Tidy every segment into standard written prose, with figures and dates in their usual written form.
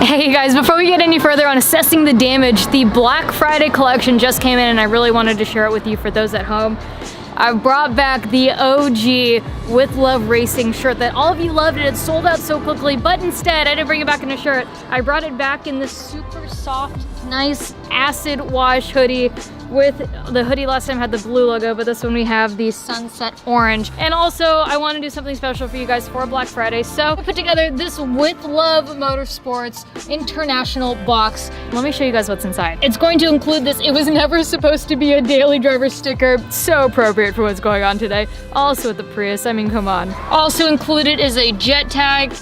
Hey guys, before we get any further on assessing the damage, the Black Friday collection just came in and I really wanted to share it with you for those at home. I brought back the OG With Love Racing shirt that all of you loved and it sold out so quickly, but instead I didn't bring it back in a shirt. I brought it back in this super soft, nice acid wash hoodie. With the hoodie last time had the blue logo, but this one we have the sunset orange. And also I want to do something special for you guys for Black Friday. So I put together this With Love Motorsports International box. Let me show you guys what's inside. It's going to include this. It was never supposed to be a daily driver sticker. So appropriate for what's going on today. Also with the Prius, I mean, come on. Also included is a jet tag.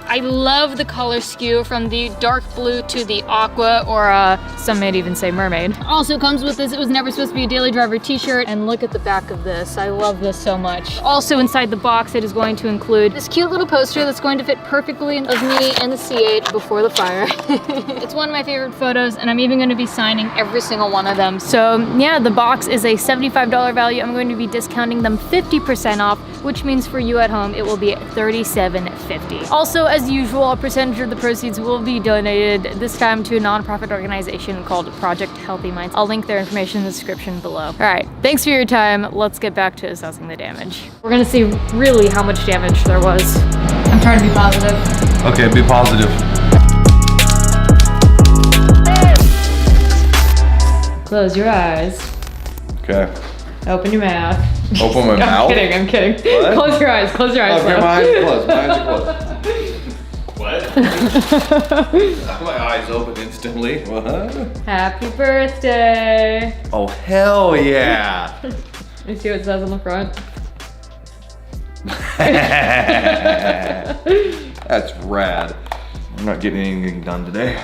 I love the color skew from the dark blue to the aqua, or some might even say mermaid. Also comes with this, it was never supposed to be a daily driver t-shirt, and look at the back of this. I love this so much. Also inside the box, it is going to include this cute little poster that's going to fit perfectly of me and the C8 before the fire. It's one of my favorite photos, and I'm even going to be signing every single one of them. So yeah, the box is a $75 value. I'm going to be discounting them 50% off, which means for you at home, it will be $37.50. Also, as usual, a percentage of the proceeds will be donated, this time to a nonprofit organization called Project Healthy Minds. I'll link their information in the description below. All right, thanks for your time. Let's get back to assessing the damage. We're gonna see really how much damage there was. I'm trying to be positive. Okay, be positive. Close your eyes. Okay. Open your mouth. Open my mouth? I'm kidding. What? Close your eyes, close your eyes. Okay, my eyes are closed, my eyes are closed. What? My eyes open instantly. What? Happy birthday. Oh, hell yeah. You see what it says on the front? That's rad. I'm not getting anything done today.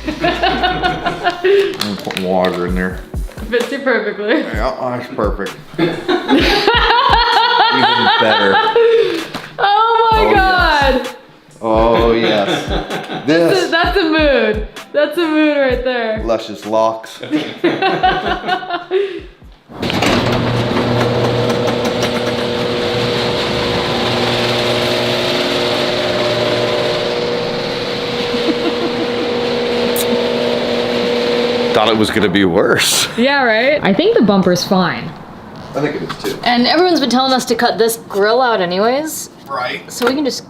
I'm gonna put water in there. Fits you perfectly. Yeah, that's perfect. Even better. Oh my god. Yes. Oh yes. This. That's a mood. That's a mood right there. Luscious locks. Thought it was gonna be worse. Yeah, right? I think the bumper's fine. I think it is too. And everyone's been telling us to cut this grill out anyways. Right. So we can just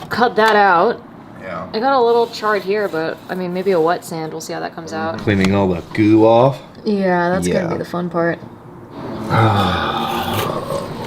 cut that out. Yeah. I got a little chart here, but I mean, maybe a wet sand. We'll see how that comes out. Cleaning all the goo off. Yeah, that's gonna be the fun part.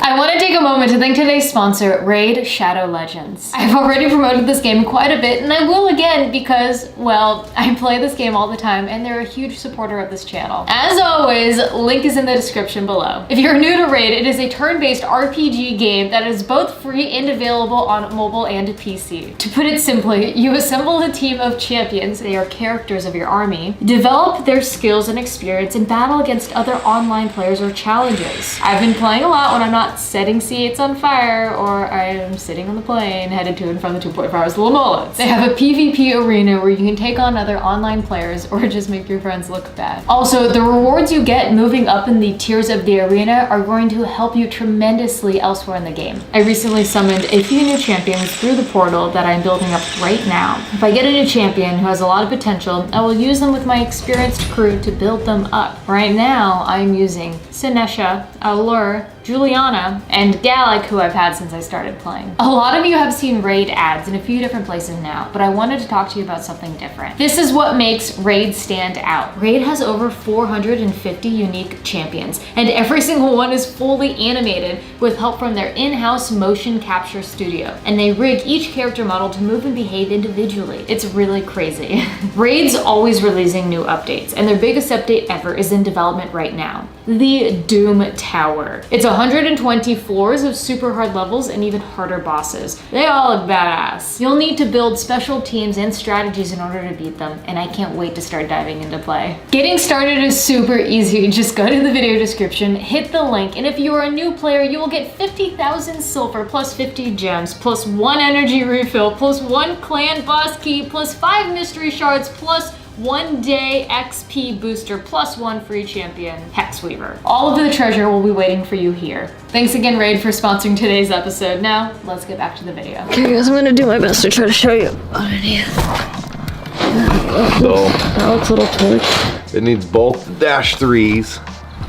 I want to take a moment to thank today's sponsor, Raid Shadow Legends. I've already promoted this game quite a bit, and I will again because, well, I play this game all the time and they're a huge supporter of this channel. As always, link is in the description below. If you're new to Raid, it is a turn-based RPG game that is both free and available on mobile and PC. To put it simply, you assemble a team of champions, they are characters of your army, develop their skills and experience, and battle against other online players or challenges. I've been playing a lot when I'm not setting C8s on fire or I am sitting on the plane headed to and from the 2.5 hours Lamolas. They have a PvP arena where you can take on other online players or just make your friends look bad. Also, the rewards you get moving up in the tiers of the arena are going to help you tremendously elsewhere in the game. I recently summoned a few new champions through the portal that I'm building up right now. If I get a new champion who has a lot of potential, I will use them with my experienced crew to build them up. Right now, I'm using Sinesha, Allure, Juliana, and Gallic, who I've had since I started playing. A lot of you have seen Raid ads in a few different places now, but I wanted to talk to you about something different. This is what makes Raid stand out. Raid has over 450 unique champions, and every single one is fully animated with help from their in-house motion capture studio. And they rig each character model to move and behave individually. It's really crazy. Raid's always releasing new updates, and their biggest update ever is in development right now. The Doom Tower. It's 120 floors of super hard levels and even harder bosses. They all look badass. You'll need to build special teams and strategies in order to beat them, and I can't wait to start diving into play. Getting started is super easy. Just go to the video description, hit the link, and if you are a new player, you will get 50,000 silver plus 50 gems plus 1 energy refill plus 1 clan boss key plus 5 mystery shards plus 1 day XP booster plus 1 free champion, Hexweaver. All of the treasure will be waiting for you here. Thanks again, Raid, for sponsoring today's episode. Now, let's get back to the video. Okay guys, I'm gonna do my best to try to show you what I need. So that looks a little torched. it needs both dash 3s.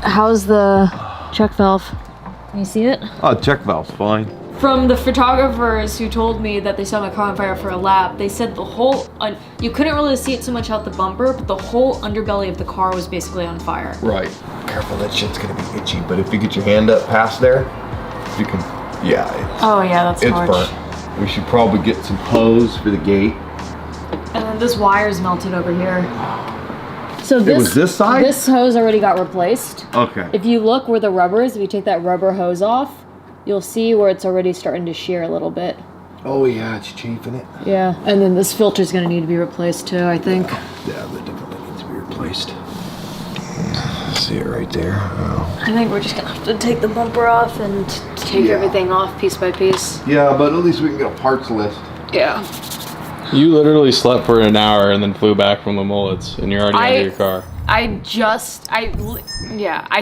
How's the check valve? Can you see it? Oh, check valve's fine. From the photographers who told me that they saw my car on fire for a lap, they said the whole, you couldn't really see it so much out the bumper, but the whole underbelly of the car was basically on fire. Right. Careful, that shit's gonna be itchy, but if you get your hand up past there, you can, yeah. Oh yeah, that's it's torch. burnt. We should probably get some hose for the gate. And then this wire's melted over here. So It was this side? This hose already got replaced. Okay. If you look where the rubber is, if you take that rubber hose off, you'll see where it's already starting to shear a little bit. Oh yeah, it's chafing it. Yeah, and then this filter's gonna need to be replaced too, I think. Yeah, that definitely needs to be replaced. See it right there? Oh. I think we're just gonna have to take the bumper off and take everything off piece by piece. Yeah, but at least we can get a parts list. Yeah. You literally slept for an hour and then flew back from the Mullets, and you're already out of your car. I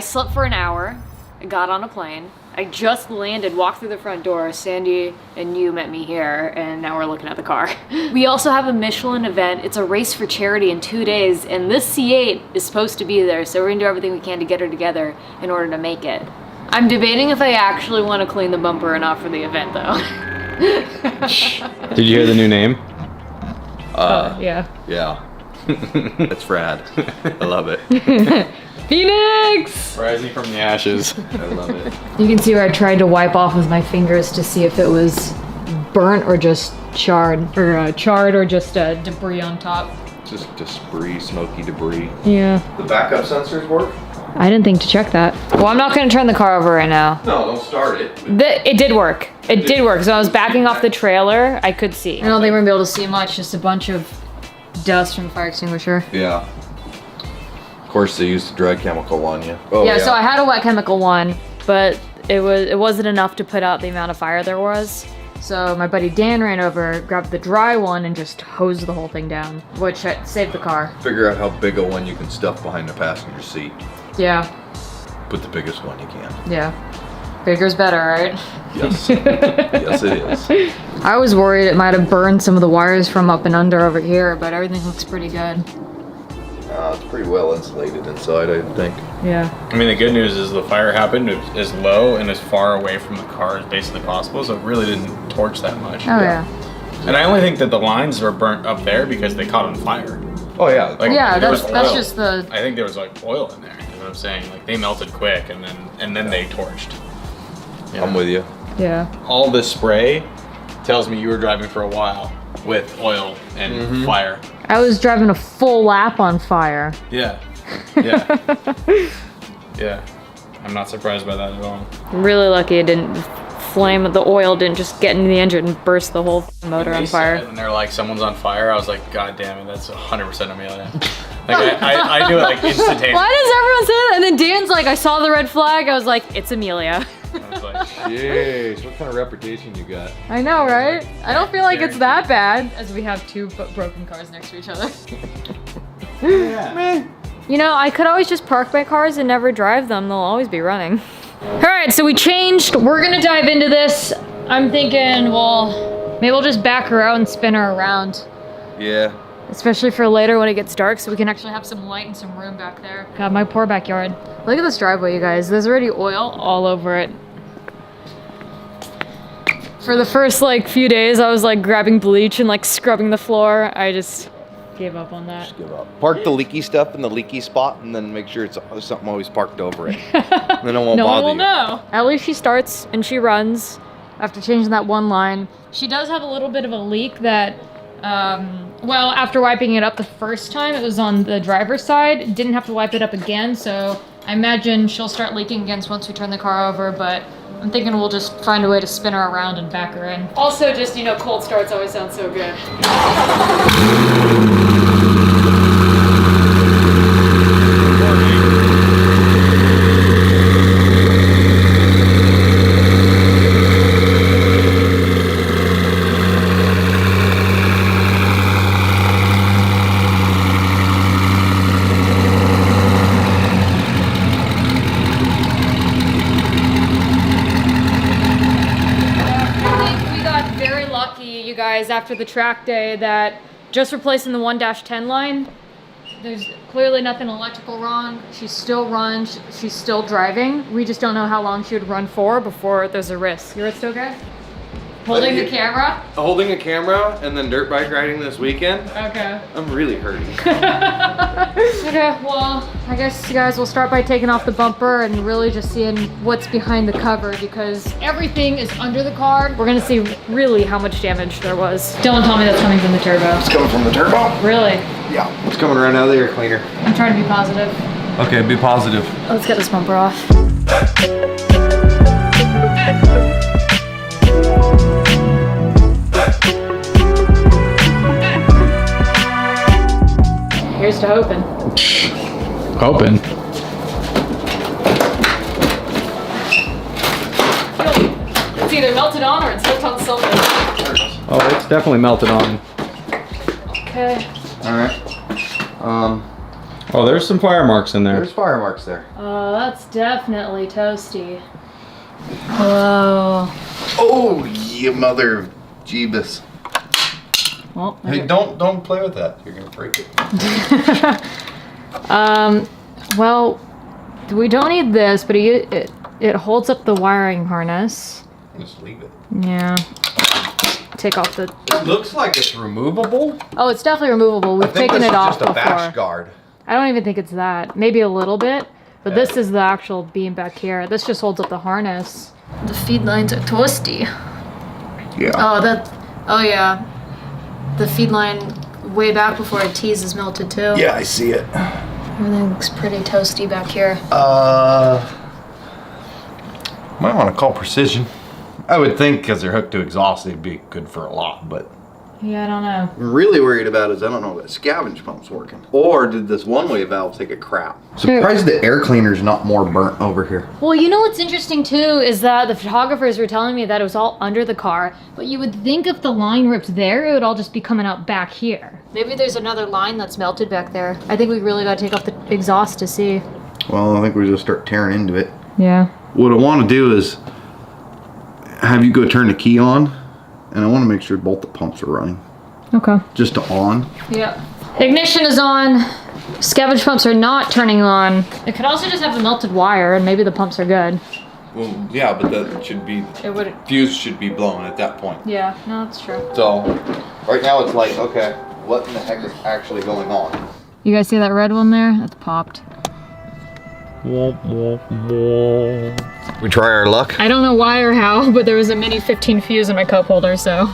slept for an hour, I got on a plane, I just landed, walked through the front door, Sandy and you met me here, and now we're looking at the car. We also have a Michelin event. It's a race for charity in 2 days, and this C8 is supposed to be there, so we're gonna do everything we can to get her together in order to make it. I'm debating if I actually want to clean the bumper or not for the event, though. Did you hear the new name? Yeah. Yeah. It's rad. I love it. Phoenix! Rising from the ashes. I love it. You can see where I tried to wipe off with my fingers to see if it was burnt or just charred, or charred or just debris on top. Just debris, smoky debris. Yeah. The backup sensors work? I didn't think to check that. Well, I'm not gonna turn the car over right now. No, don't start it. It did work. It did work. So I was backing off the trailer, I could see. I don't think we're gonna be able to see much, just a bunch of dust from the fire extinguisher. Yeah. Of course, they used the dry chemical on you. Oh, Yeah, so I had a wet chemical one, but it wasn't enough to put out the amount of fire there was. So my buddy Dan ran over, grabbed the dry one, and just hosed the whole thing down, which saved the car. Figure out how big a one you can stuff behind the passenger seat. Yeah, Put the biggest one you can. yeah. Bigger's better, right? Yes. Yes, it is. I was worried it might have burned some of the wires from up and under over here, but everything looks pretty good. It's pretty well insulated inside, I think. Yeah. I mean, the good news is the fire happened as low and as far away from the car as basically possible, so it really didn't torch that much. Oh yeah. And I only think that the lines were burnt up there because they caught on fire. Oh, yeah. Like, Yeah, there that's was oil. just the. I think there was like oil in there. You know what I'm saying? Like they melted quick and then they torched. Yeah. I'm with you. Yeah. All this spray tells me you were driving for a while with oil and fire. I was driving a full lap on fire. Yeah. Yeah. Yeah. I'm not surprised by that at all. I'm really lucky it didn't the oil didn't just get into the engine and burst the whole motor on fire. And they're like, someone's on fire. I was like, God damn it, that's 100% Amelia. Like I knew it like instantaneously. Why does everyone say that? And then Dan's like, I saw the red flag. I was like, it's Amelia. I was like, Jeez, what kind of reputation you got? I know, right? I don't feel like it's that bad. As we have two broken cars next to each other. yeah. You know, I could always just park my cars and never drive them. They'll always be running. All right, so we changed. We're gonna dive into this. I'm thinking, well, maybe we'll just back her out and spin her around. Yeah. Especially for later when it gets dark, so we can actually have some light and some room back there. God, my poor backyard. Look at this driveway, you guys. There's already oil all over it. For the first like few days, I was like grabbing bleach and like scrubbing the floor. I just gave up on that. Just give up. Park the leaky stuff in the leaky spot and then make sure it's something always parked over it. Then it won't No one bother will you. know. At least she starts and she runs after changing that one line. She does have a little bit of a leak that, well, after wiping it up the first time, it was on the driver's side. Didn't have to wipe it up again, so I imagine she'll start leaking again once we turn the car over, but I'm thinking we'll just find a way to spin her around and back her in. Also, just, you know, cold starts always sound so good. After the track day that just replacing the 1-10 line. There's clearly nothing electrical wrong. She's still runs, she's still driving. We just don't know how long she would run for before there's a risk. You're still okay? Holding the camera? Holding a camera and then dirt bike riding this weekend? Okay. I'm really hurting. Okay, well, I guess you guys will start by taking off the bumper and really just seeing what's behind the cover because everything is under the car. We're gonna see really how much damage there was. Don't tell me that's coming from the turbo. It's coming from the turbo? Really? Yeah. It's coming right out of the air cleaner. I'm trying to be positive. Okay, be positive. Let's get this bumper off. Here's to hoping. Hoping. It's either melted on or it's hooked on something. Oh, it's definitely melted on. Okay. All right. Oh, there's some fire marks in there. There's fire marks there. Oh, that's definitely toasty. Whoa. Oh, you mother of Jeebus. Well, Hey, don't play with that. You're gonna break it. Well, we don't need this, but it holds up the wiring harness. Just leave it. Yeah. Take off the. It looks like it's removable. Oh, it's definitely removable. We've taken it off just a before. bash guard. I don't even think it's that. Maybe a little bit, but this is the actual beam back here. This just holds up the harness. The feed lines are toasty. Yeah. Oh yeah. The feed line way back before our tease is melted too. Yeah, I see it. Everything looks pretty toasty back here. Might want to call Precision. I would think because they're hooked to exhaust, they'd be good for a lot, but. Yeah, I don't know. I'm really worried about is I don't know if that scavenge pump's working. Or did this one-way valve take a crap? Surprised the air cleaner's not more burnt over here. Well, you know what's interesting too is that the photographers were telling me that it was all under the car, but you would think if the line ripped there, it would all just be coming out back here. Maybe there's another line that's melted back there. I think we really got to take off the exhaust to see. Well, I think we just start tearing into it. Yeah. What I want to do is have you go turn the key on, and I want to make sure both the pumps are running. Okay. Just to on. Yep. Ignition is on. Scavenge pumps are not turning on. It could also just have the melted wire, and maybe the pumps are good. Well, yeah, but that should be, It would. fuse should be blown at that point. Yeah. No, that's true. So, right now it's like, okay, what in the heck is actually going on? You guys see that red one there? That's popped. We try our luck. I don't know why or how, but there was a mini 15 fuse in my cup holder, so.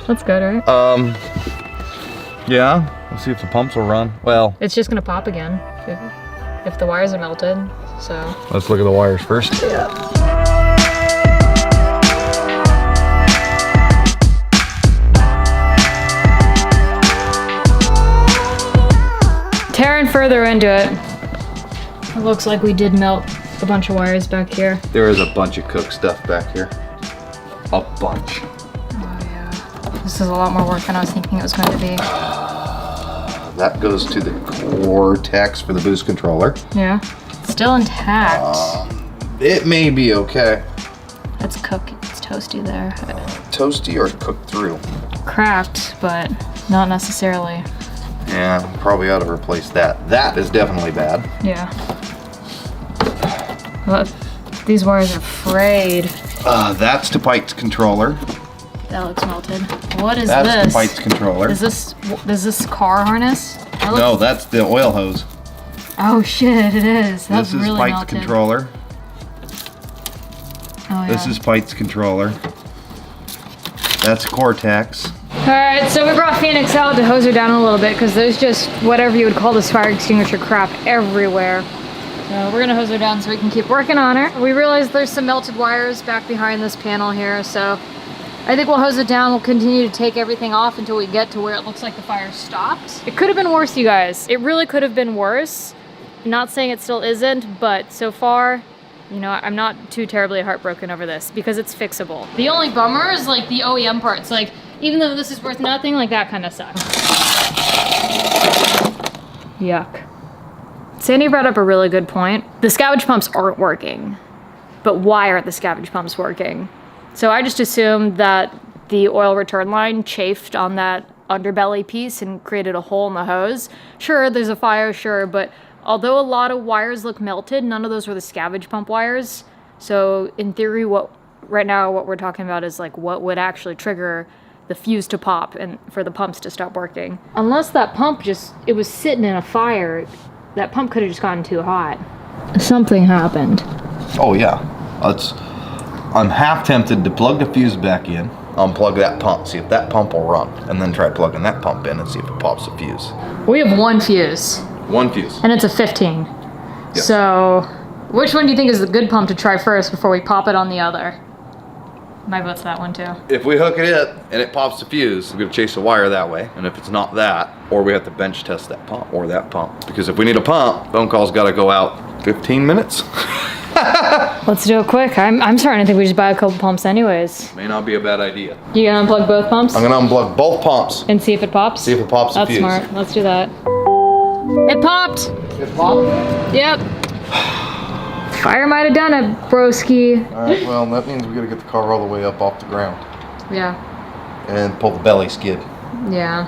That's good, right? Yeah, we'll see if the pumps will run. Well, It's just gonna pop again if the wires are melted, so. let's look at the wires first. Tearing further into it, it looks like we did melt a bunch of wires back here. There is a bunch of cooked stuff back here. A bunch. Oh yeah. This is a lot more work than I was thinking it was going to be. That goes to the Cortex for the boost controller. Yeah. Still intact. It may be okay. It's cooked, it's toasty there. Toasty or cooked through? Cracked, but not necessarily. Yeah, probably ought to replace that. That is definitely bad. Yeah. Well, these wires are frayed. That's to Pike's controller. That looks melted. What is That's this? to Pike's controller. Is this car harness? That No, looks- that's the oil hose. Oh shit, it is. That's This is really Pike's melted. controller. Oh, yeah. This is Pike's controller. That's Cortex. Alright, so we brought Phoenix out to hose her down a little bit because there's just whatever you would call this fire extinguisher crap everywhere. So we're gonna hose her down so we can keep working on her. We realized there's some melted wires back behind this panel here, so I think we'll hose it down. We'll continue to take everything off until we get to where it looks like the fire stopped. It could have been worse, you guys. It really could have been worse. I'm not saying it still isn't, but so far, you know, I'm not too terribly heartbroken over this because it's fixable. The only bummer is like the OEM parts. Like, even though this is worth nothing, like that kind of sucks. Yuck. Sandy brought up a really good point. The scavenge pumps aren't working, but why aren't the scavenge pumps working? So I just assumed that the oil return line chafed on that underbelly piece and created a hole in the hose. Sure, there's a fire, sure, but although a lot of wires look melted, none of those were the scavenge pump wires. So in theory, right now what we're talking about is like what would actually trigger the fuse to pop and for the pumps to stop working. Unless that pump it was sitting in a fire, that pump could have just gotten too hot. Something happened. Oh yeah, I'm half tempted to plug the fuse back in, unplug that pump, see if that pump will run, and then try plugging that pump in and see if it pops the fuse. We have one fuse. One fuse. And it's a 15. Yep. So, which one do you think is the good pump to try first before we pop it on the other? My vote's that one too. If we hook it and it pops the fuse, we're gonna chase the wire that way. And if it's not that, or we have to bench test that pump or that pump. Because if we need a pump, phone call's gotta go out 15 minutes. Let's do it quick. I'm starting to think we just buy a couple pumps anyways. May not be a bad idea. You gonna unplug both pumps? I'm gonna unplug both pumps. And see if it pops? See if it pops the fuse. That's smart. Let's do that. It popped. It popped? Yep. Fire might have done it, broski. Alright, well, that means we gotta get the car all the way up off the ground. Yeah. And pull the belly skid. Yeah.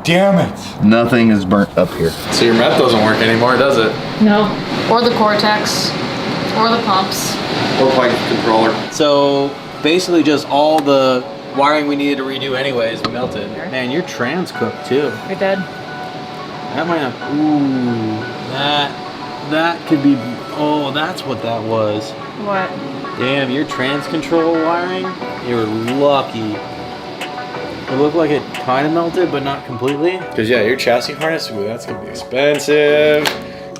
Damn it! Nothing is burnt up here. So your meth doesn't work anymore, does it? No. Or the Cortex. Or the pumps. Or pipe controller. So basically just all the wiring we needed to redo anyways melted. Man, your trans cooked too. You're dead. That might not, ooh, that could be, oh, that's what that was. What? Damn, your trans control wiring, you're lucky. It looked like it kind of melted, but not completely. Because yeah, your chassis harness, ooh, that's gonna be expensive.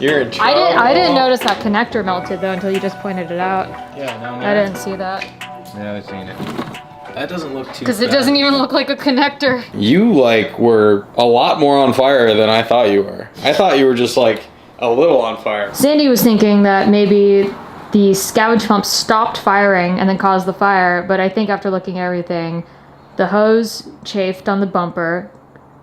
You're in trouble. I didn't notice that connector melted though until you just pointed it out. Yeah, down I there. didn't see that. Yeah, I've seen it. That doesn't look too Because it bad. doesn't even look like a connector. You like were a lot more on fire than I thought you were. I thought you were just like a little on fire. Sandy was thinking that maybe the scavenge pump stopped firing and then caused the fire, but I think after looking at everything, the hose chafed on the bumper,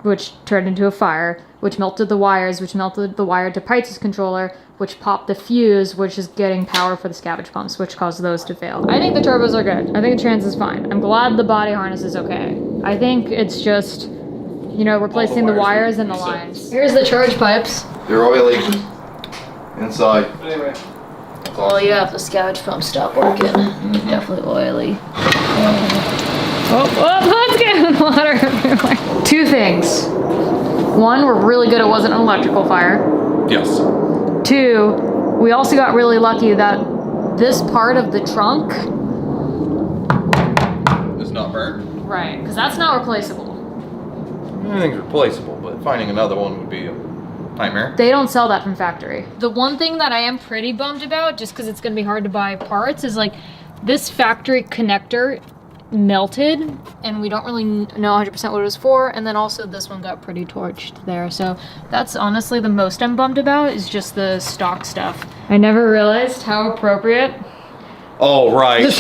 which turned into a fire, which melted the wires, which melted the wire to Price's controller, which popped the fuse, which is getting power for the scavenge pumps, which caused those to fail. I think the turbos are good. I think the trans is fine. I'm glad the body harness is okay. I think it's just, you know, replacing the wires and the lines. Here's the charge pipes. They're oily. Inside. Well, yeah, if the scavenge pump stopped working. Definitely oily. Oh, let's get water everywhere. Two things. One, we're really good it wasn't an electrical fire. Yes. Two, we also got really lucky that this part of the trunk, It's not burnt. right, because that's not replaceable. Everything's replaceable, but finding another one would be a nightmare. They don't sell that from factory. The one thing that I am pretty bummed about, just because it's going to be hard to buy parts, is like this factory connector melted and we don't really know 100% what it was for, and then also this one got pretty torched there, so that's honestly the most I'm bummed about is just the stock stuff. I never realized how appropriate Oh, right.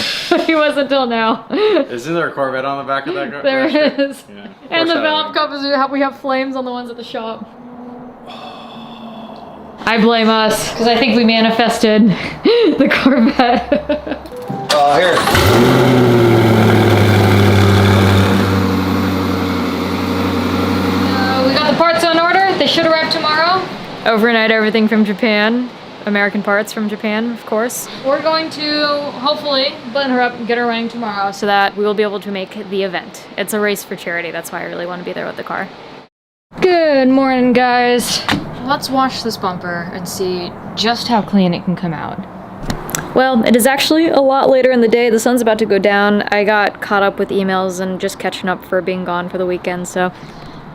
he was until now. Isn't there a Corvette on the back of that car? There is. Yeah. And the valve covers, we have flames on the ones at the shop. I blame us, because I think we manifested the Corvette. Here. We got the parts on order. They should arrive tomorrow. Overnight everything from Japan. American parts from Japan, of course. We're going to, hopefully, button her up and get her running tomorrow so that we will be able to make the event. It's a race for charity. That's why I really want to be there with the car. Good morning, guys. Let's wash this bumper and see just how clean it can come out. Well, it is actually a lot later in the day. The sun's about to go down. I got caught up with emails and just catching up for being gone for the weekend, so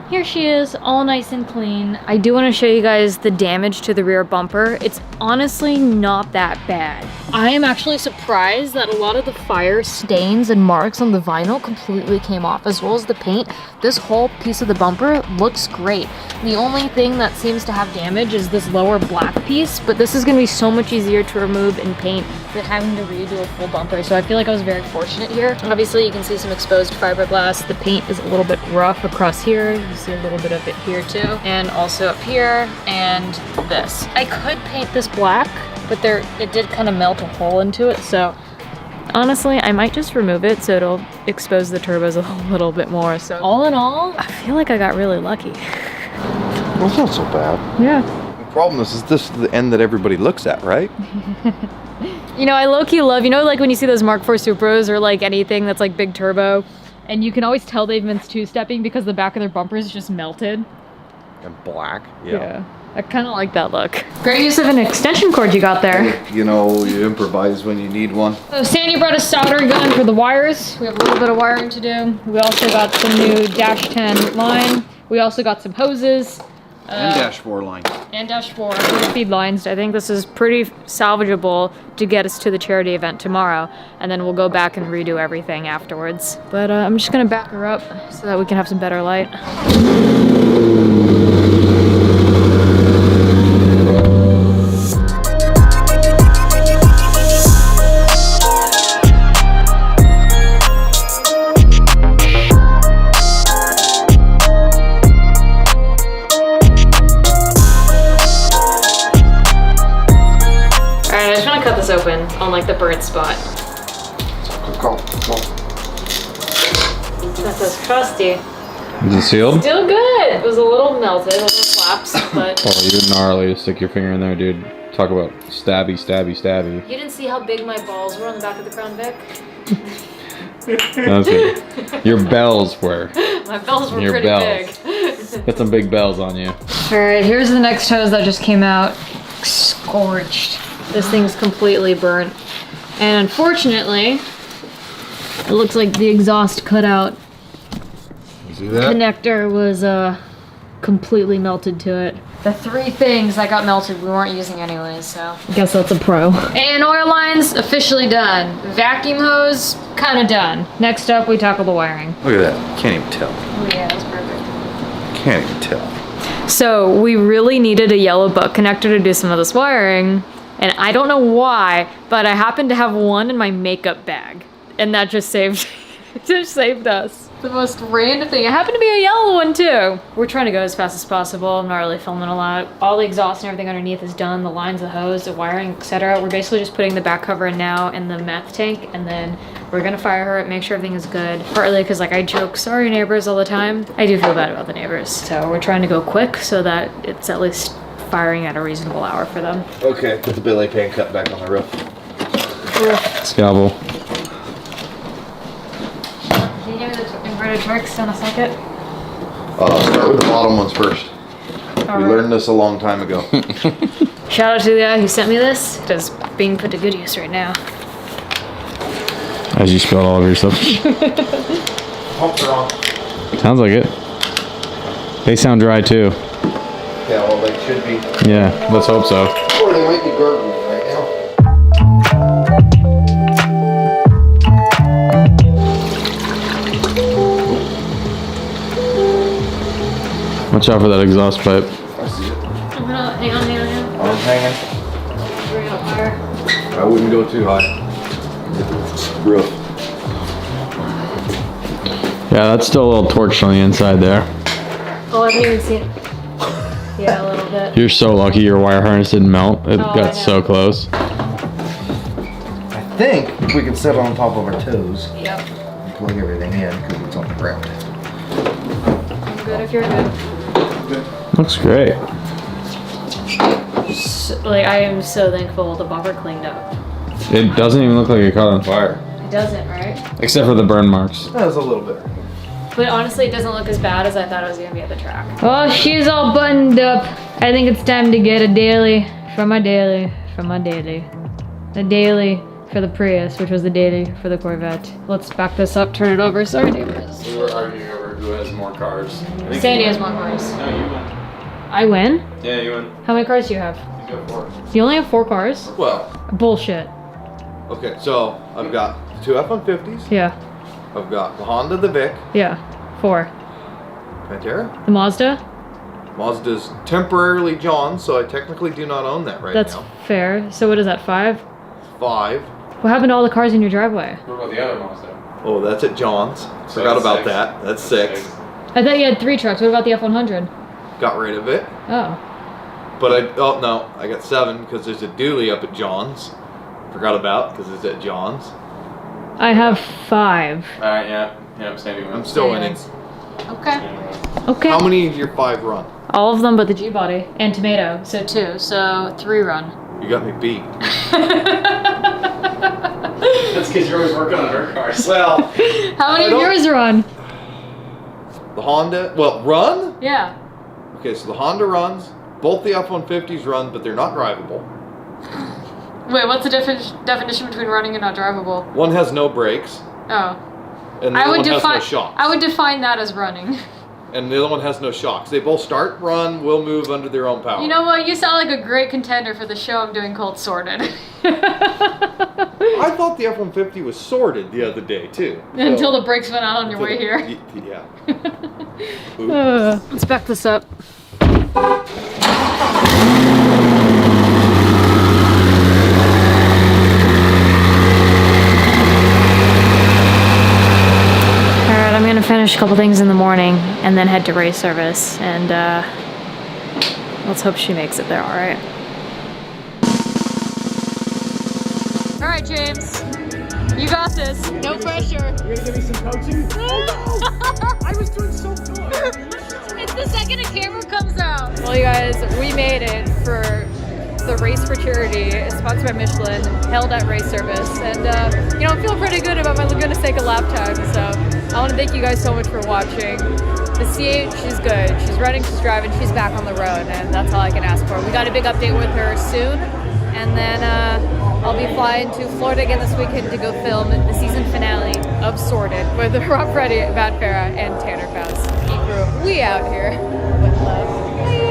here she is, all nice and clean. I do want to show you guys the damage to the rear bumper. It's honestly not that bad. I am actually surprised that a lot of the fire stains and marks on the vinyl completely came off, as well as the paint. This whole piece of the bumper looks great. The only thing that seems to have damage is this lower black piece, but this is going to be so much easier to remove and paint than having to redo a full bumper, so I feel like I was very fortunate here. Obviously, you can see some exposed fiberglass. The paint is a little bit rough across here. You see a little bit of it here too, and also up here, and this. I could paint this black, but it did kind of melt a hole into it, so honestly, I might just remove it so it'll expose the turbos a little bit more. So all in all, I feel like I got really lucky. That's not so bad. Yeah. The problem is this is the end that everybody looks at, right? You know, I low-key love, you know, like when you see those Mark IV Supras or like anything that's like big turbo, and you can always tell they've been two-stepping because the back of their bumper is just melted. And black. Yeah. I kind of like that look. Great use of an extension cord you got there. You know, you improvise when you need one. So Sandy brought a soldering gun for the wires. We have a little bit of wiring to do. We also got some new Dash 10 line. We also got some hoses. And Dash 4 line. And Dash 4 feed lines. I think this is pretty salvageable to get us to the charity event tomorrow. And then we'll go back and redo everything afterwards. But I'm just gonna back her up so that we can have some better light. Open on like the burnt spot. That says crusty. Is it sealed? Still good. It was a little melted, a little flaps, but. Oh, you're gnarly to stick your finger in there, dude. Talk about stabby, stabby, stabby. You didn't see how big my balls were on the back of the Crown Vic? That's it. Your bells were. My bells were Your pretty bells. big. Got some big bells on you. Alright, here's the next hose that just came out. Scorched. This thing's completely burnt. And unfortunately, it looks like the exhaust cutout You see that? connector was completely melted to it. The three things that got melted we weren't using anyways, so. I guess that's a pro. And oil lines officially done. Vacuum hose, kinda done. Next up, we tackle the wiring. Look at that. Can't even tell. Oh yeah, that's perfect. Can't even tell. So we really needed a yellow butt connector to do some of this wiring. And I don't know why, but I happened to have one in my makeup bag. And that just saved, just saved us. The most random thing. It happened to be a yellow one too. We're trying to go as fast as possible. I'm not really filming a lot. All the exhaust and everything underneath is done. The lines, the hose, the wiring, etc. We're basically just putting the back cover in now and the meth tank. And then we're gonna fire her up, make sure everything is good. Partly because like I joke, sorry neighbors all the time. I do feel bad about the neighbors. So we're trying to go quick so that it's at least firing at a reasonable hour for them. Okay, put the belay pan cut back on the roof. Scalpel. Can you give me the inverted tricks in a second? Start with the bottom ones first. We learned this a long time ago. Shout out to the guy who sent me this. It is being put to good use right now. As you spilled all over yourself. Pumps are on. Sounds like it. They sound dry too. Yeah, well, they should be. Yeah, let's hope so. Or they might be gurgling right now. Watch out for that exhaust pipe. I see it. I'm gonna hang on. I'm hanging. Bring it up higher. I wouldn't go too high. Roof. Yeah, that's still a little torched on the inside there. Oh, I haven't even seen it. Yeah, a little bit. You're so lucky your wire harness didn't melt. It Oh, got so close. I think we can sit on top of our toes Yep. and plug everything in because it's on the ground. I'm good if you're good. Looks great. Like, I am so thankful the bumper cleaned up. It doesn't even look like it caught on fire. It doesn't, right? Except for the burn marks. That was a little bit. But honestly, it doesn't look as bad as I thought it was gonna be at the track. Well, she's all buttoned up. I think it's time to get a daily for my daily. A daily for the Prius, which was the daily for the Corvette. Let's back this up, turn it over. Sorry, neighbors. We were arguing over who has more cars. Sandy has more cars. No, you win. I win? Yeah, you win. How many cars do you have? You got 4. You only have 4 cars? Well, Bullshit. okay, so I've got 2 F-150s. Yeah. I've got the Honda, the Vic, Yeah. 4. Pantera. The Mazda? Mazda's temporarily John's, so I technically do not own that right That's now. fair. So what is that, 5? 5. What happened to all the cars in your driveway? What about the other Mazda? Oh, that's at John's. So Forgot that's about 6. that. That's 6. I thought you had 3 trucks. What about the F-100? Got rid of it. Oh. But I got 7 because there's a dually up at John's. Forgot about because it's at John's. I have 5. Alright, yeah, same. I'm still winning. Okay. Okay. How many of your 5 run? All of them but the G-body and tomato, so 2, so 3 run. You got me beat. That's because you're always working on her cars. Well, How many of yours run? the Honda, well, run? Yeah. Okay, so the Honda runs, both the F-150s run, but they're not drivable. Wait, what's the definition between running and not drivable? One has no brakes, Oh. and the other one has no shocks. I would define that as running. And the other one has no shocks. They both start, run, will move under their own power. You know what? You sound like a great contender for the show I'm doing called Sorted. I thought the F-150 was sorted the other day, too. Until the brakes went out on your way here. Yeah. Let's back this up. Alright, I'm gonna finish a couple things in the morning and then head to race service, and let's hope she makes it there, alright? Alright, James. You got this. No pressure. You're gonna give me some coaching? I was doing so good. It's the second a camera comes out. Well, you guys, we made it for the Race for Charity, sponsored by Michelin, held at race service, and you know, I feel pretty good about my Laguna Seca lap time. So I want to thank you guys so much for watching. The C8, she's good. She's running, she's driving, she's back on the road, and that's all I can ask for. We got a big update with her soon, and then I'll be flying to Florida again this weekend to go film the season finale of Sorted with Rob Freddy, Matt Farah, and Tanner Faust. Keep crew. We out here with love. Bye.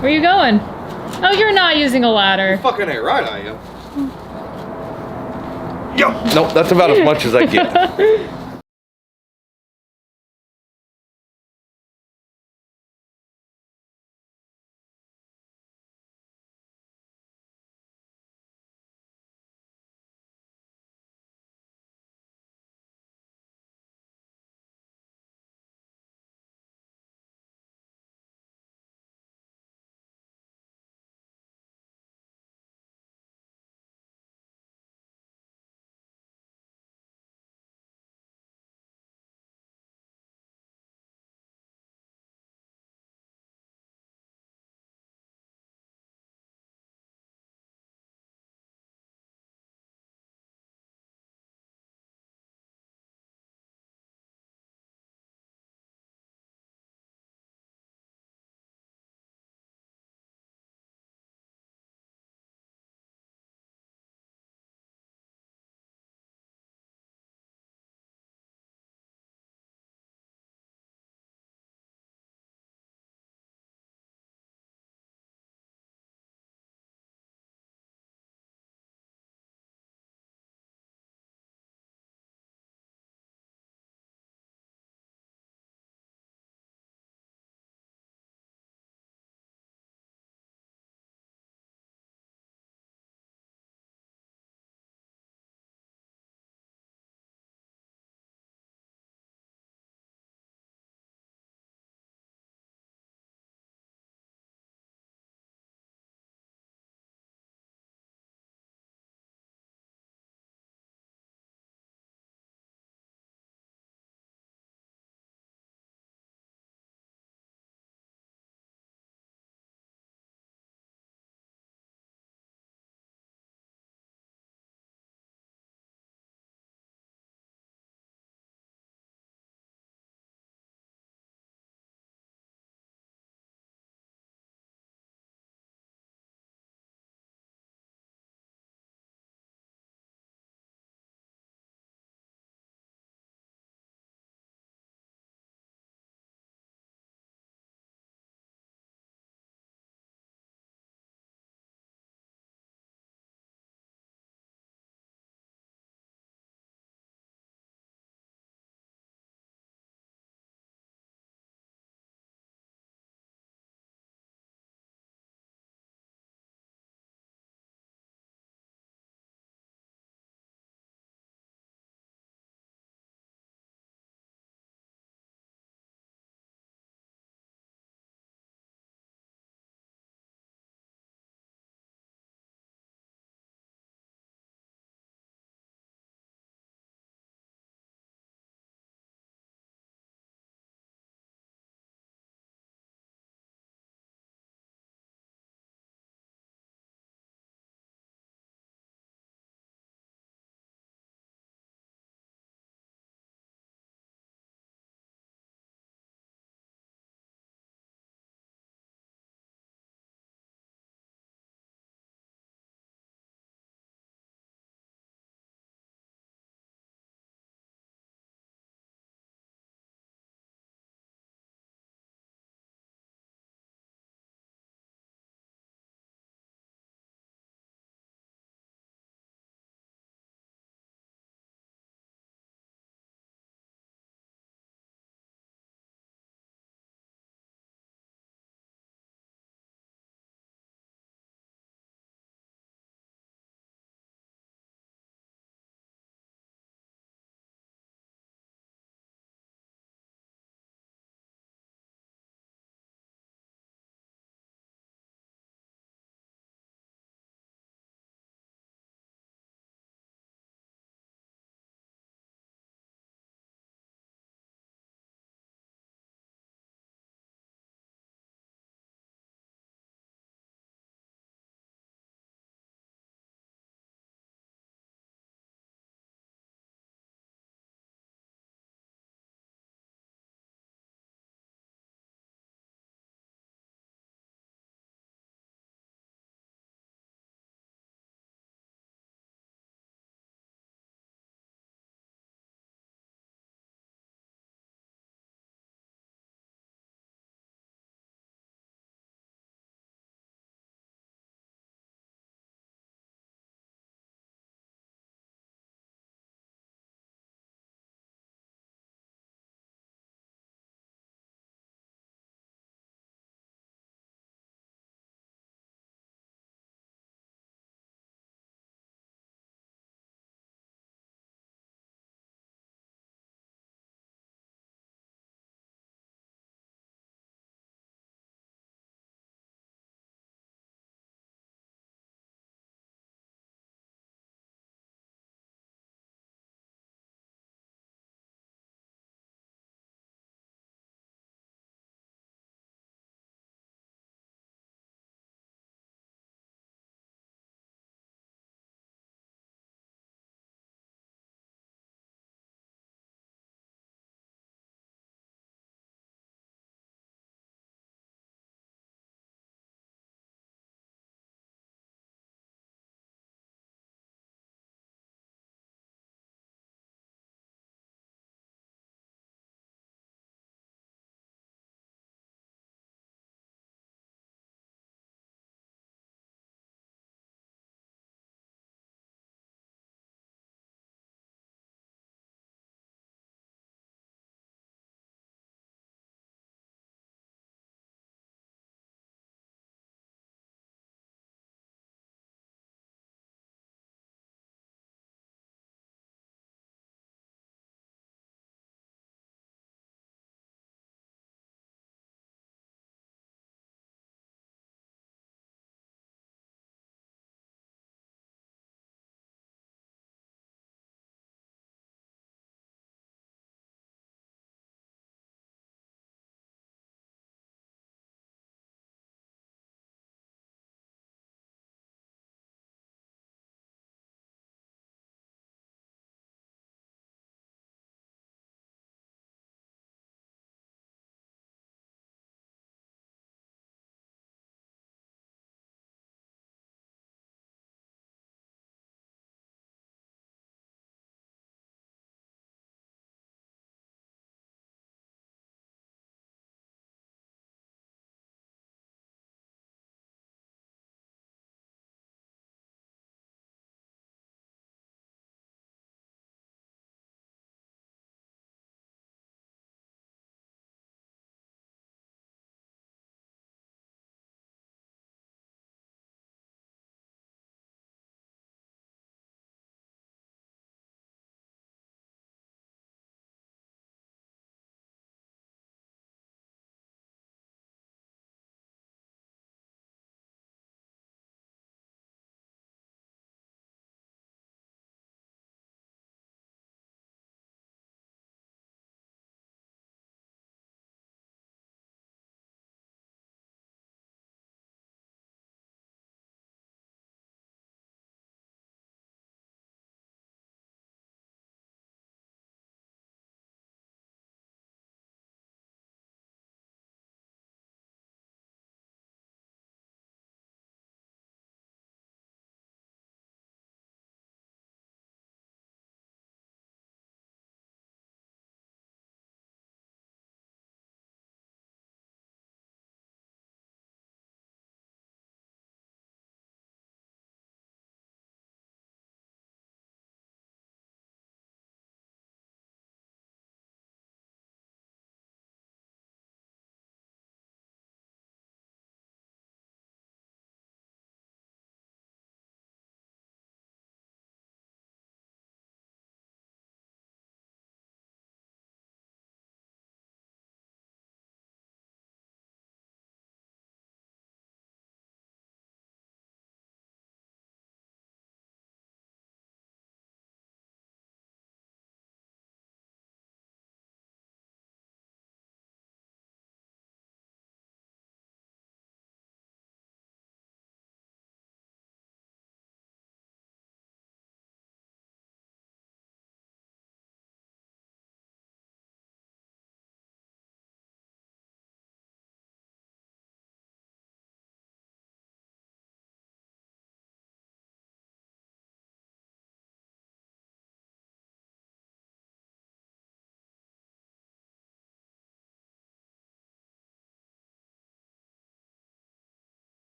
Where you going? Oh, you're not using a ladder. Fucking ain't right, I am. Yo, nope, that's about as much as I get.